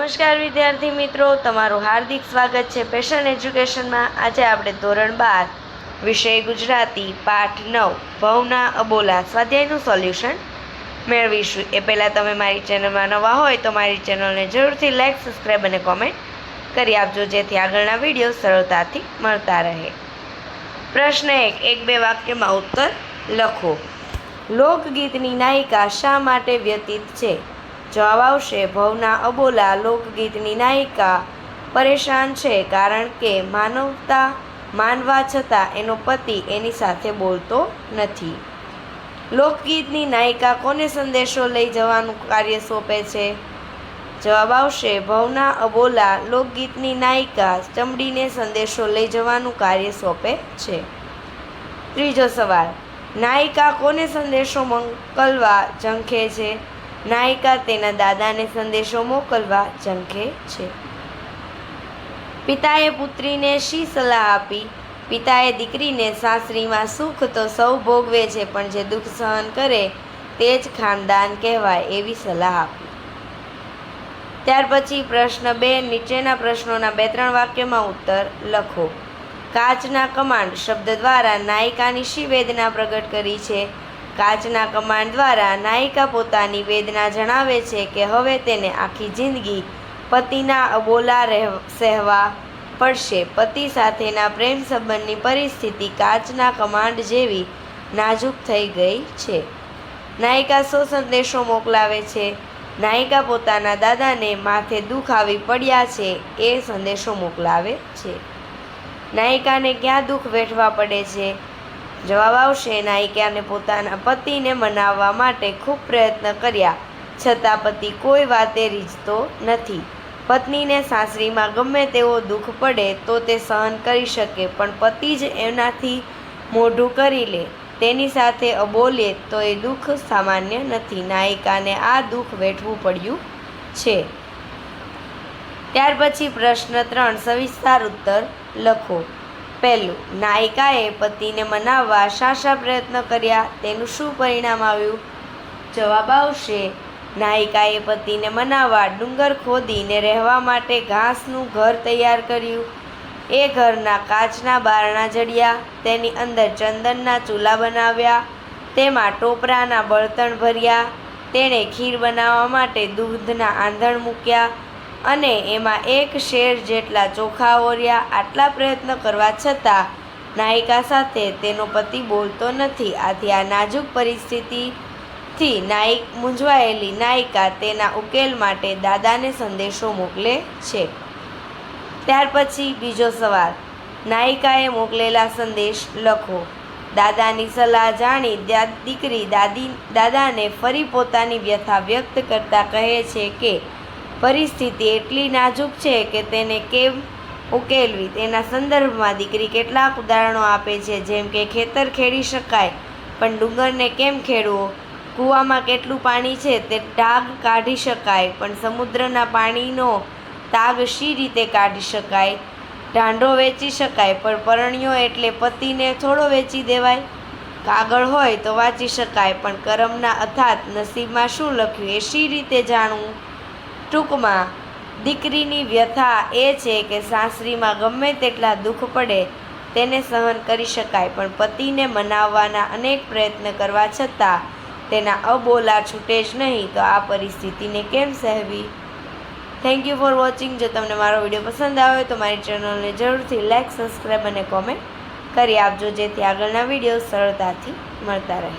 નમસ્કાર વિદ્યાર્થી મિત્રો, તમારું હાર્દિક સ્વાગત છે પેશન એજ્યુકેશનમાં। આજે આપણે ધોરણ 12 વિષય ગુજરાતી પાઠ 9 ભવના અબોલા સ્વાધ્યાયનું સોલ્યુશન મેળવીશું। એ પહેલાં તમે મારી ચેનલમાં નવા હોય તો મારી ચેનલને જરૂરથી લાઈક, સબસ્ક્રાઈબ અને કોમેન્ટ કરી આપજો, જેથી આગળના વિડીયો સરળતાથી મળતા રહે। પ્રશ્ન 1, એક બે વાક્યમાં ઉત્તર લખો। લોકગીતની નાયિકા શા માટે વ્યતીત છે? જવાબ આવશે ભવના અબોલા લોકગીતની નાયિકા પરેશાન છે કારણ કે માનવતા માનવા છતાં એનો પતિ એની સાથે બોલતો નથી। લોકગીતની નાયિકા કોને સંદેશો લઈ જવાનું કાર્ય સોંપે છે? જવાબ આવશે ભવના અબોલા લોકગીતની નાયિકા ચમડીને સંદેશો લઈ જવાનું કાર્ય સોંપે છે। ત્રીજો સવાલ, નાયિકા કોને સંદેશો મોકલવા ઝંખે છે? નાયિકા તેના દાદાને સંદેશો મોકલવા ઝંખે છે। પિતાએ પુત્રીને શી સલાહ આપી? પિતાએ દીકરીને સાસરીમાં સુખ તો સૌ ભોગવે છે, પણ જે દુઃખ સહન કરે તે જ ખાનદાન કહેવાય એવી સલાહ આપી। ત્યાર પછી પ્રશ્ન 2, નીચેના પ્રશ્નોના 2-3 વાક્યમાં ઉત્તર લખો। કાચના કમાન્ડ શબ્દ દ્વારા નાયિકાની શી વેદના પ્રગટ કરી છે? કાચના કમાન્ડ દ્વારા નાયિકા પોતાની વેદના જણાવે છે કે હવે તેને આખી જિંદગી પતિના અબોલા સહેવા પડશે। પતિ સાથેના પ્રેમ સંબંધની પરિસ્થિતિ કાચના કમાન્ડ જેવી નાજુક થઈ ગઈ છે। નાયિકા શો સંદેશો મોકલાવે છે? નાયિકા પોતાના દાદાને માથે દુઃખ આવી પડ્યા છે એ સંદેશો મોકલાવે છે। નાયિકાને ક્યાં દુઃખ વેઠવા પડે છે? જવાબ આવશે નાયિકાને પોતાના પતિને મનાવવા માટે ખૂબ પ્રયત્ન કર્યા છતાં પતિ કોઈ વાતે રીઝતો નથી। પત્નીને સાસરીમાં ગમે તેવો દુઃખ પડે તો તે સહન કરી શકે, પણ પતિ જ એનાથી મોઢું કરી લે, તેની સાથે અબોલે તો એ દુઃખ સામાન્ય નથી। નાયિકાને આ દુઃખ વેઠવું પડ્યું છે। ત્યાર પછી પ્રશ્ન 3, સવિસ્તાર ઉત્તર લખો। પહેલું, નાયિકાએ પતિને મનાવવા શા પ્રયત્ન કર્યા? તેનું શું પરિણામ આવ્યું? જવાબ આવશે નાયિકાએ પતિને મનાવવા ડુંગર ખોદીને રહેવા માટે ઘાસનું ઘર તૈયાર કર્યું। એ ઘરના કાચના બારણા જડ્યા, તેની અંદર ચંદનના ચૂલા બનાવ્યા, તેમાં ટોપરાના બળતણ ભર્યા, તેણે ખીર બનાવવા માટે દૂધના આંધણ મૂક્યા અને એમાં 1 શેર જેટલા ચોખા ઓર્યા। આટલા પ્રયત્ન કરવા છતાં નાયિકા સાથે તેનો પતિ બોલતો નથી। આથી આ નાજુક પરિસ્થિતિથી મૂંઝવાયેલી નાયિકા તેના ઉકેલ માટે દાદાને સંદેશો મોકલે છે। ત્યાર પછી બીજો સવાલ, નાયિકાએ મોકલેલા સંદેશ લખો। દાદાની સલાહ જાણી દીકરી દાદાને ફરી પોતાની વ્યથા વ્યક્ત કરતા કહે છે કે પરિસ્થિતિ એટલી નાજુક છે કે તેને કેમ ઉકેલવી। તેના સંદર્ભમાં દીકરી કેટલાક ઉદાહરણો આપે છે, જેમ કે ખેતર ખેડી શકાય પણ ડુંગરને કેમ ખેડવો? કૂવામાં કેટલું પાણી છે તે ટાગ કાઢી શકાય, પણ સમુદ્રના પાણીનો તાગ શી રીતે કાઢી શકાય? ઢાંઢો વેચી શકાય પણ પરણ્યો એટલે પતિને થોડો વેચી દેવાય? કાગળ હોય તો વાંચી શકાય પણ કરમના અથાત નસીબમાં શું લખ્યું એ શી રીતે જાણવું? ટૂંકમાં દીકરીની વ્યથા એ છે કે સાસરીમાં ગમે તેટલા દુઃખ પડે તેને સહન કરી શકાય, પણ પતિને મનાવવાના અનેક પ્રયત્ન કરવા છતાં તેના અબોલા છૂટે જ નહીં, તો આ પરિસ્થિતિને કેમ સહેવી? Thank you for watching. જો તમને મારો વિડીયો પસંદ આવ્યો તો મારી ચેનલને જરૂરથી લાઈક, સબસ્ક્રાઈબ અને કોમેન્ટ કરી આપજો, જેથી આગળના વિડીયો સરળતાથી મળતા રહે।